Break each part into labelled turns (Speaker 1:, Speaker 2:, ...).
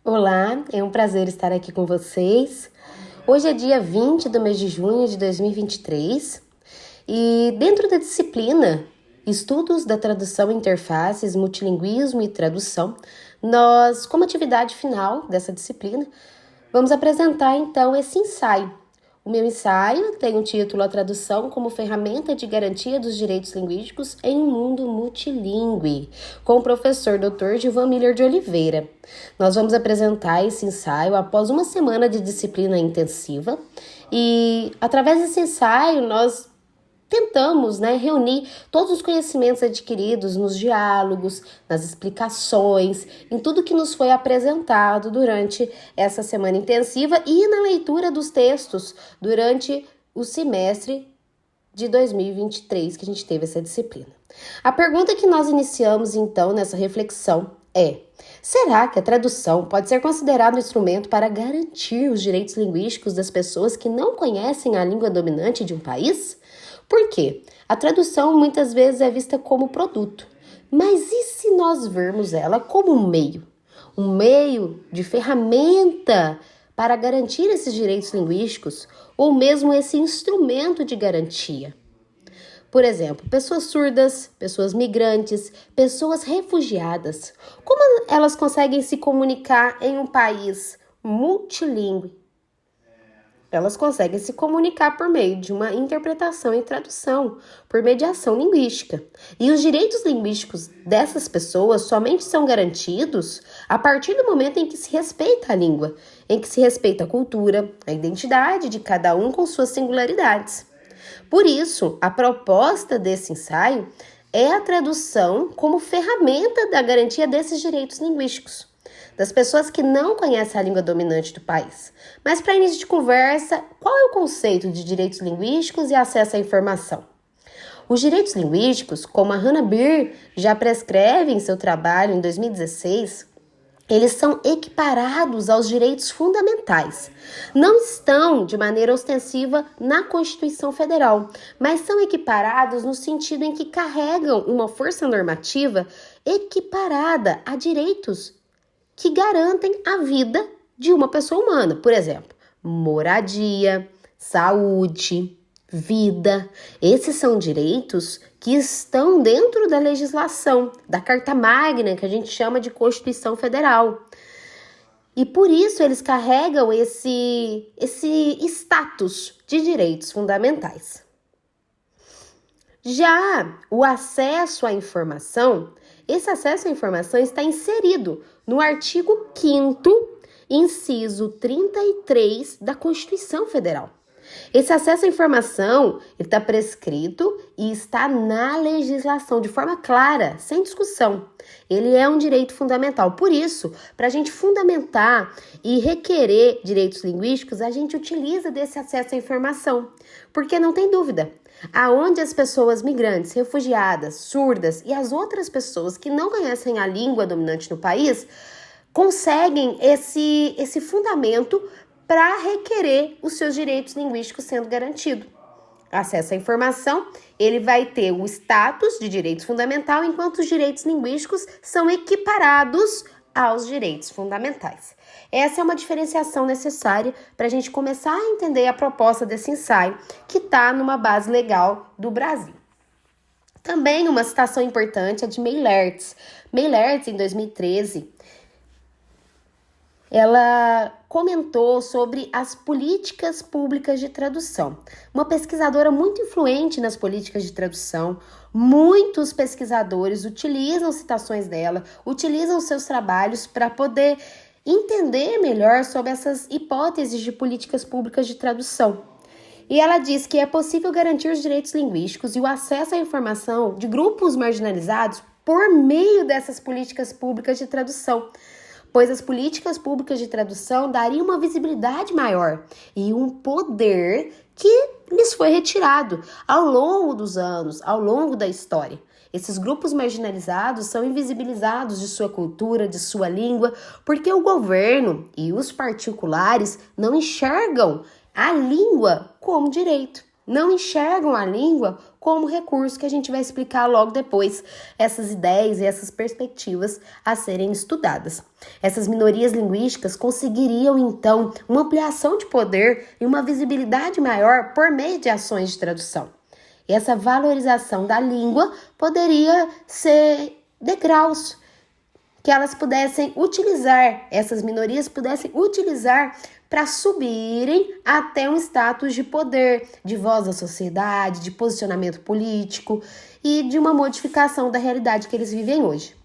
Speaker 1: Olá, é um prazer estar aqui com vocês. Hoje é dia 20 do mês de junho de 2023 e dentro da disciplina Estudos da Tradução, Interfaces, Multilinguismo e Tradução, nós, como atividade final dessa disciplina, vamos apresentar então esse ensaio. O meu ensaio tem o título A Tradução como Ferramenta de Garantia dos Direitos Linguísticos em um Mundo Multilingüe, com o professor Dr. Gilvan Miller de Oliveira. Nós vamos apresentar esse ensaio após uma semana de disciplina intensiva e, através desse ensaio, nós tentamos, reunir todos os conhecimentos adquiridos nos diálogos, nas explicações, em tudo que nos foi apresentado durante essa semana intensiva e na leitura dos textos durante o semestre de 2023 que a gente teve essa disciplina. A pergunta que nós iniciamos então nessa reflexão é: será que a tradução pode ser considerada um instrumento para garantir os direitos linguísticos das pessoas que não conhecem a língua dominante de um país? Por quê? A tradução muitas vezes é vista como produto, mas e se nós vermos ela como um meio de ferramenta para garantir esses direitos linguísticos, ou mesmo esse instrumento de garantia? Por exemplo, pessoas surdas, pessoas migrantes, pessoas refugiadas. Como elas conseguem se comunicar em um país multilingüe? Elas conseguem se comunicar por meio de uma interpretação e tradução, por mediação linguística. E os direitos linguísticos dessas pessoas somente são garantidos a partir do momento em que se respeita a língua, em que se respeita a cultura, a identidade de cada um com suas singularidades. Por isso, a proposta desse ensaio é a tradução como ferramenta da garantia desses direitos linguísticos, das pessoas que não conhecem a língua dominante do país. Mas para início de conversa, qual é o conceito de direitos linguísticos e acesso à informação? Os direitos linguísticos, como a Hannah Beer já prescreve em seu trabalho em 2016, eles são equiparados aos direitos fundamentais. Não estão de maneira ostensiva na Constituição Federal, mas são equiparados no sentido em que carregam uma força normativa equiparada a direitos que garantem a vida de uma pessoa humana. Por exemplo, moradia, saúde, vida. Esses são direitos que estão dentro da legislação, da Carta Magna, que a gente chama de Constituição Federal. E por isso eles carregam esse status de direitos fundamentais. Já o acesso à informação, esse acesso à informação está inserido no artigo 5º, inciso 33 da Constituição Federal. Esse acesso à informação está prescrito e está na legislação de forma clara, sem discussão. Ele é um direito fundamental. Por isso, para a gente fundamentar e requerer direitos linguísticos, a gente utiliza desse acesso à informação. Porque não tem dúvida, aonde as pessoas migrantes, refugiadas, surdas e as outras pessoas que não conhecem a língua dominante no país conseguem esse fundamento para requerer os seus direitos linguísticos sendo garantido. Acesso à informação, ele vai ter o status de direito fundamental, enquanto os direitos linguísticos são equiparados aos direitos fundamentais. Essa é uma diferenciação necessária para a gente começar a entender a proposta desse ensaio, que está numa base legal do Brasil. Também uma citação importante é de May Lertz. May Lertz, em 2013, ela comentou sobre as políticas públicas de tradução. Uma pesquisadora muito influente nas políticas de tradução, muitos pesquisadores utilizam citações dela, utilizam seus trabalhos para poder entender melhor sobre essas hipóteses de políticas públicas de tradução. E ela diz que é possível garantir os direitos linguísticos e o acesso à informação de grupos marginalizados por meio dessas políticas públicas de tradução, pois as políticas públicas de tradução dariam uma visibilidade maior e um poder que lhes foi retirado ao longo dos anos, ao longo da história. Esses grupos marginalizados são invisibilizados de sua cultura, de sua língua, porque o governo e os particulares não enxergam a língua como direito, não enxergam a língua como recurso, que a gente vai explicar logo depois essas ideias e essas perspectivas a serem estudadas. Essas minorias linguísticas conseguiriam, então, uma ampliação de poder e uma visibilidade maior por meio de ações de tradução. E essa valorização da língua poderia ser degraus que elas pudessem utilizar, essas minorias pudessem utilizar para subirem até um status de poder, de voz da sociedade, de posicionamento político e de uma modificação da realidade que eles vivem hoje.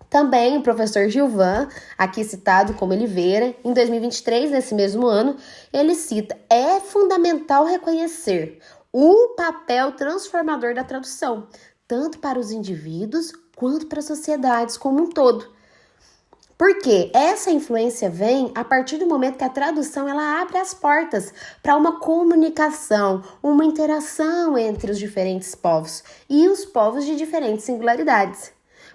Speaker 1: Também o professor Gilvan, aqui citado como Oliveira, em 2023, nesse mesmo ano, ele cita: é fundamental reconhecer o papel transformador da tradução, tanto para os indivíduos quanto para as sociedades como um todo. Porque essa influência vem a partir do momento que a tradução ela abre as portas para uma comunicação, uma interação entre os diferentes povos e os povos de diferentes singularidades.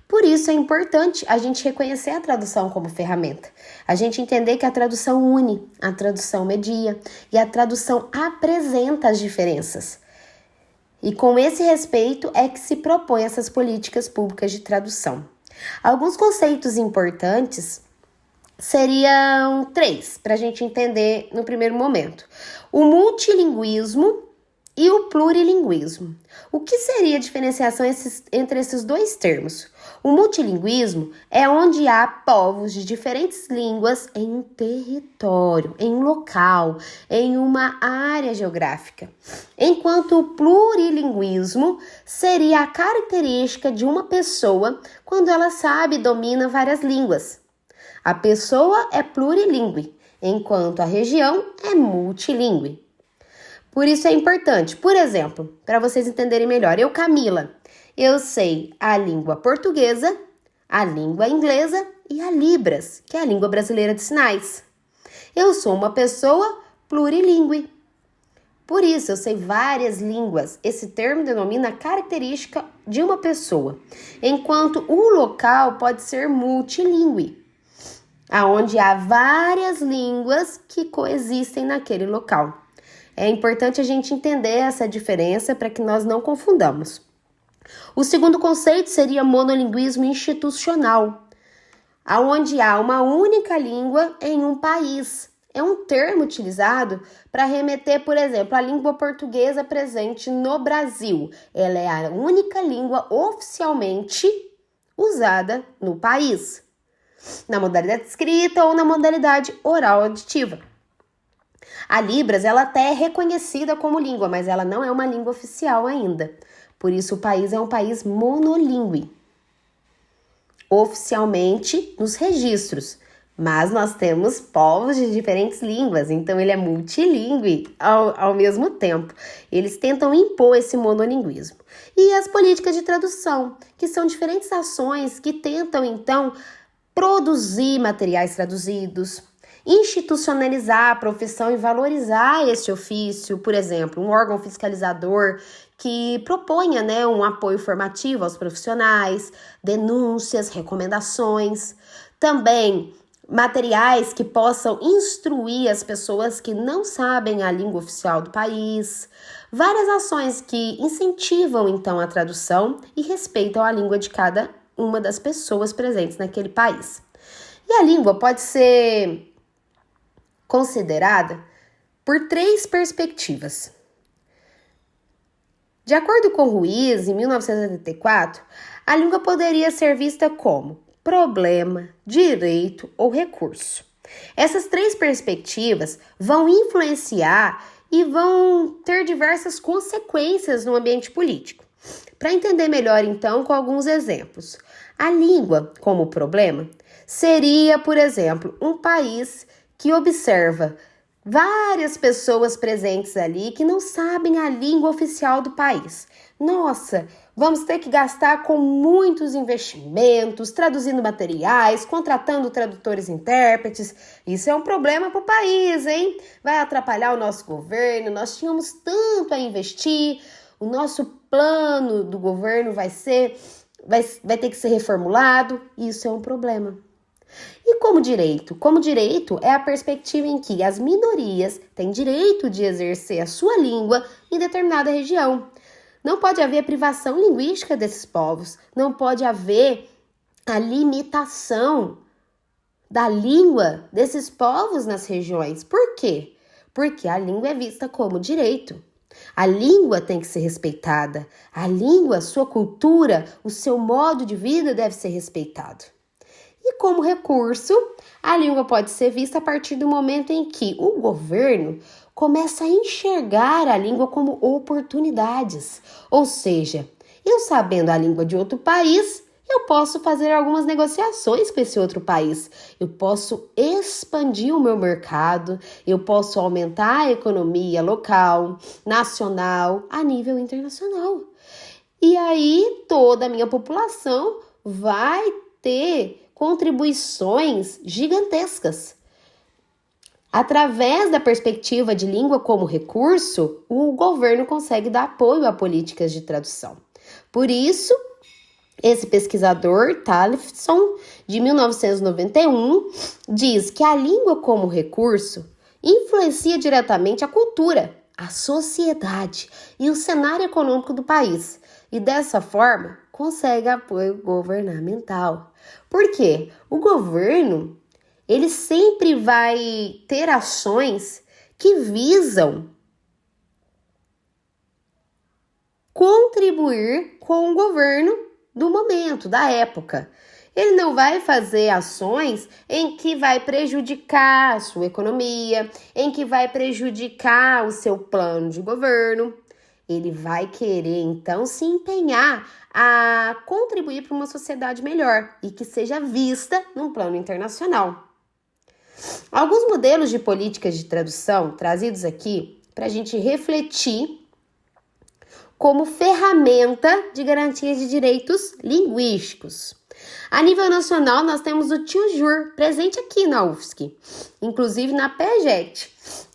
Speaker 1: Por isso é importante a gente reconhecer a tradução como ferramenta. A gente entender que a tradução une, a tradução media e a tradução apresenta as diferenças. E com esse respeito é que se propõe essas políticas públicas de tradução. Alguns conceitos importantes seriam 3, para a gente entender no primeiro momento: o multilinguismo e o plurilinguismo. O que seria a diferenciação entre esses dois termos? O multilinguismo é onde há povos de diferentes línguas em um território, em um local, em uma área geográfica. Enquanto o plurilinguismo seria a característica de uma pessoa quando ela sabe e domina várias línguas. A pessoa é plurilingüe, enquanto a região é multilingüe. Por isso é importante, por exemplo, para vocês entenderem melhor, eu, Camila, eu sei a língua portuguesa, a língua inglesa e a Libras, que é a língua brasileira de sinais. Eu sou uma pessoa plurilingüe. Por isso, eu sei várias línguas. Esse termo denomina a característica de uma pessoa, enquanto o local pode ser multilingüe, aonde há várias línguas que coexistem naquele local. É importante a gente entender essa diferença para que nós não confundamos. O segundo conceito seria monolinguismo institucional, onde há uma única língua em um país. É um termo utilizado para remeter, por exemplo, à língua portuguesa presente no Brasil. Ela é a única língua oficialmente usada no país, na modalidade escrita ou na modalidade oral auditiva. A Libras, ela até é reconhecida como língua, mas ela não é uma língua oficial ainda. Por isso, o país é um país monolingüe, oficialmente nos registros. Mas nós temos povos de diferentes línguas, então ele é multilingüe ao mesmo tempo. Eles tentam impor esse monolinguismo. E as políticas de tradução, que são diferentes ações que tentam, então, produzir materiais traduzidos, institucionalizar a profissão e valorizar esse ofício, por exemplo, um órgão fiscalizador que proponha, um apoio formativo aos profissionais, denúncias, recomendações, também materiais que possam instruir as pessoas que não sabem a língua oficial do país, várias ações que incentivam, então, a tradução e respeitam a língua de cada uma das pessoas presentes naquele país. E a língua pode ser considerada por 3 perspectivas. De acordo com Ruiz, em 1984, a língua poderia ser vista como problema, direito ou recurso. Essas 3 perspectivas vão influenciar e vão ter diversas consequências no ambiente político. Para entender melhor, então, com alguns exemplos. A língua, como problema, seria, por exemplo, um país que observa várias pessoas presentes ali que não sabem a língua oficial do país. Nossa, vamos ter que gastar com muitos investimentos, traduzindo materiais, contratando tradutores e intérpretes. Isso é um problema para o país, hein? Vai atrapalhar o nosso governo, nós tínhamos tanto a investir, o nosso plano do governo vai ter que ser reformulado, isso é um problema. E como direito? Como direito é a perspectiva em que as minorias têm direito de exercer a sua língua em determinada região. Não pode haver privação linguística desses povos, não pode haver a limitação da língua desses povos nas regiões. Por quê? Porque a língua é vista como direito. A língua tem que ser respeitada. A língua, sua cultura, o seu modo de vida deve ser respeitado. E como recurso, a língua pode ser vista a partir do momento em que o governo começa a enxergar a língua como oportunidades. Ou seja, eu sabendo a língua de outro país, eu posso fazer algumas negociações com esse outro país. Eu posso expandir o meu mercado, eu posso aumentar a economia local, nacional, a nível internacional. E aí toda a minha população vai ter contribuições gigantescas. Através da perspectiva de língua como recurso, o governo consegue dar apoio a políticas de tradução. Por isso, esse pesquisador, Tallefson, de 1991, diz que a língua como recurso influencia diretamente a cultura, a sociedade e o cenário econômico do país e, dessa forma, consegue apoio governamental. Por quê? O governo, ele sempre vai ter ações que visam contribuir com o governo do momento, da época. Ele não vai fazer ações em que vai prejudicar a sua economia, em que vai prejudicar o seu plano de governo. Ele vai querer, então, se empenhar a contribuir para uma sociedade melhor e que seja vista num plano internacional. Alguns modelos de políticas de tradução trazidos aqui para a gente refletir como ferramenta de garantia de direitos linguísticos. A nível nacional, nós temos o TIUJUR, presente aqui na UFSC, inclusive na PEGET.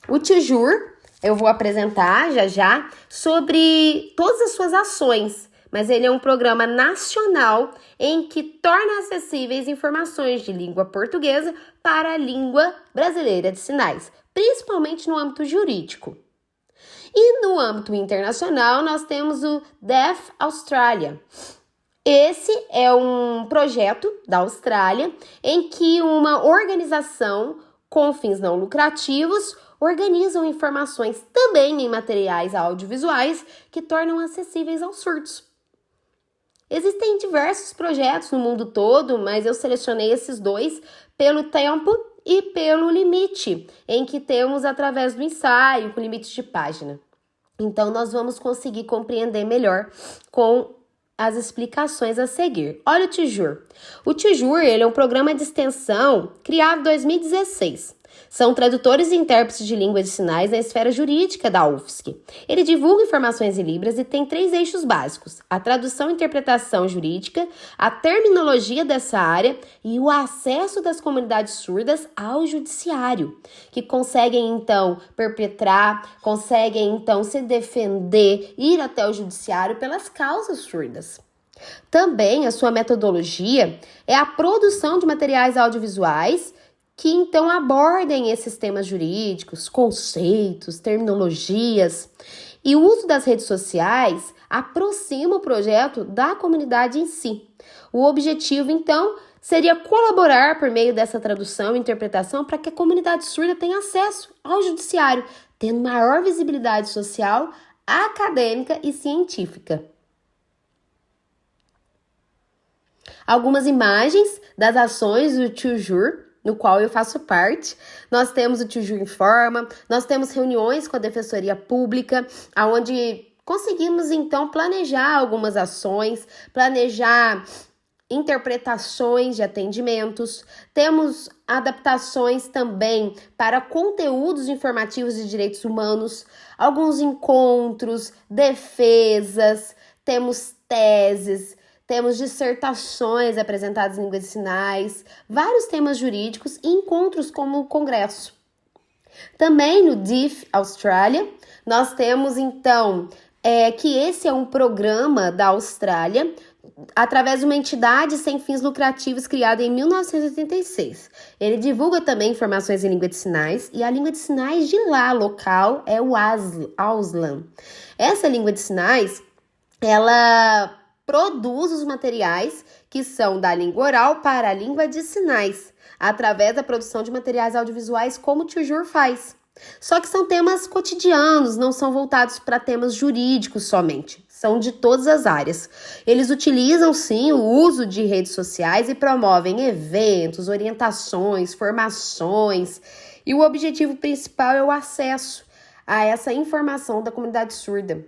Speaker 1: O TIUJUR, eu vou apresentar já sobre todas as suas ações, mas ele é um programa nacional em que torna acessíveis informações de língua portuguesa para a língua brasileira de sinais, principalmente no âmbito jurídico. E no âmbito internacional, nós temos o Deaf Australia. Esse é um projeto da Austrália em que uma organização com fins não lucrativos organizam informações também em materiais audiovisuais que tornam acessíveis aos surdos. Existem diversos projetos no mundo todo, mas eu selecionei esses dois pelo tempo e pelo limite, em que temos através do ensaio, com limites de página. Então, nós vamos conseguir compreender melhor com as explicações a seguir. Olha o TIJUR. O TIJUR, ele é um programa de extensão criado em 2016. São tradutores e intérpretes de língua de sinais na esfera jurídica da UFSC. Ele divulga informações em Libras e tem 3 eixos básicos: a tradução e interpretação jurídica, a terminologia dessa área e o acesso das comunidades surdas ao judiciário, que conseguem, então, perpetrar, conseguem, então, se defender, ir até o judiciário pelas causas surdas. Também a sua metodologia é a produção de materiais audiovisuais que então abordem esses temas jurídicos, conceitos, terminologias. E o uso das redes sociais aproxima o projeto da comunidade em si. O objetivo, então, seria colaborar por meio dessa tradução e interpretação para que a comunidade surda tenha acesso ao judiciário, tendo maior visibilidade social, acadêmica e científica. Algumas imagens das ações do TIUJUR, no qual eu faço parte. Nós temos o TIUJUR Informa, nós temos reuniões com a Defensoria Pública, onde conseguimos, então, planejar algumas ações, planejar interpretações de atendimentos. Temos adaptações também para conteúdos informativos de direitos humanos, alguns encontros, defesas, temos teses, temos dissertações apresentadas em língua de sinais, vários temas jurídicos e encontros como o congresso. Também no Deaf Australia, nós temos então que esse é um programa da Austrália através de uma entidade sem fins lucrativos criada em 1986. Ele divulga também informações em língua de sinais e a língua de sinais de lá, local, é o Auslan. Essa língua de sinais ela produz os materiais que são da língua oral para a língua de sinais, através da produção de materiais audiovisuais como o Tjur faz. Só que são temas cotidianos, não são voltados para temas jurídicos somente, são de todas as áreas. Eles utilizam, sim, o uso de redes sociais e promovem eventos, orientações, formações, e o objetivo principal é o acesso a essa informação da comunidade surda.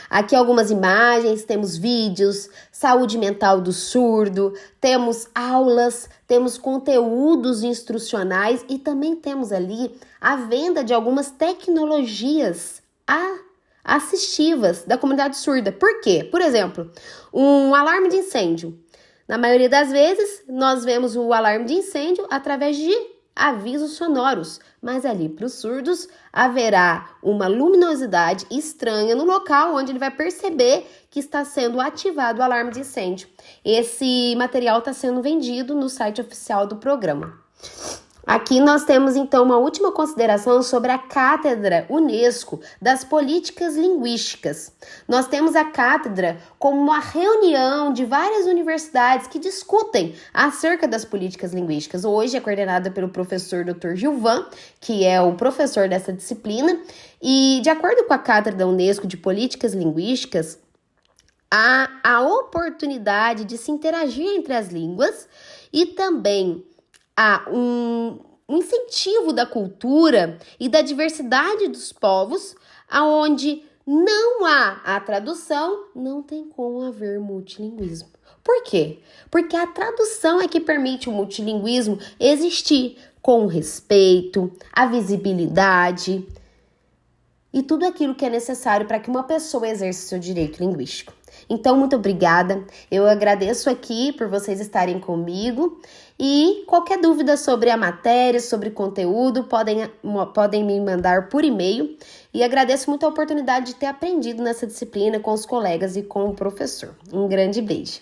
Speaker 1: Aqui algumas imagens, temos vídeos, saúde mental do surdo, temos aulas, temos conteúdos instrucionais e também temos ali a venda de algumas tecnologias assistivas da comunidade surda. Por quê? Por exemplo, um alarme de incêndio. Na maioria das vezes, nós vemos o alarme de incêndio através de avisos sonoros, mas ali para os surdos haverá uma luminosidade estranha no local onde ele vai perceber que está sendo ativado o alarme de incêndio. Esse material está sendo vendido no site oficial do programa. Aqui nós temos então uma última consideração sobre a Cátedra Unesco das Políticas Linguísticas. Nós temos a cátedra como uma reunião de várias universidades que discutem acerca das políticas linguísticas. Hoje é coordenada pelo professor Dr. Gilvan, que é o professor dessa disciplina, e de acordo com a Cátedra da Unesco de Políticas Linguísticas, há a oportunidade de se interagir entre as línguas e também há um incentivo da cultura e da diversidade dos povos, aonde não há a tradução, não tem como haver multilinguismo. Por quê? Porque a tradução é que permite o multilinguismo existir com respeito, a visibilidade e tudo aquilo que é necessário para que uma pessoa exerça seu direito linguístico. Então, muito obrigada. Eu agradeço aqui por vocês estarem comigo e qualquer dúvida sobre a matéria, sobre conteúdo, podem me mandar por e-mail e agradeço muito a oportunidade de ter aprendido nessa disciplina com os colegas e com o professor. Um grande beijo.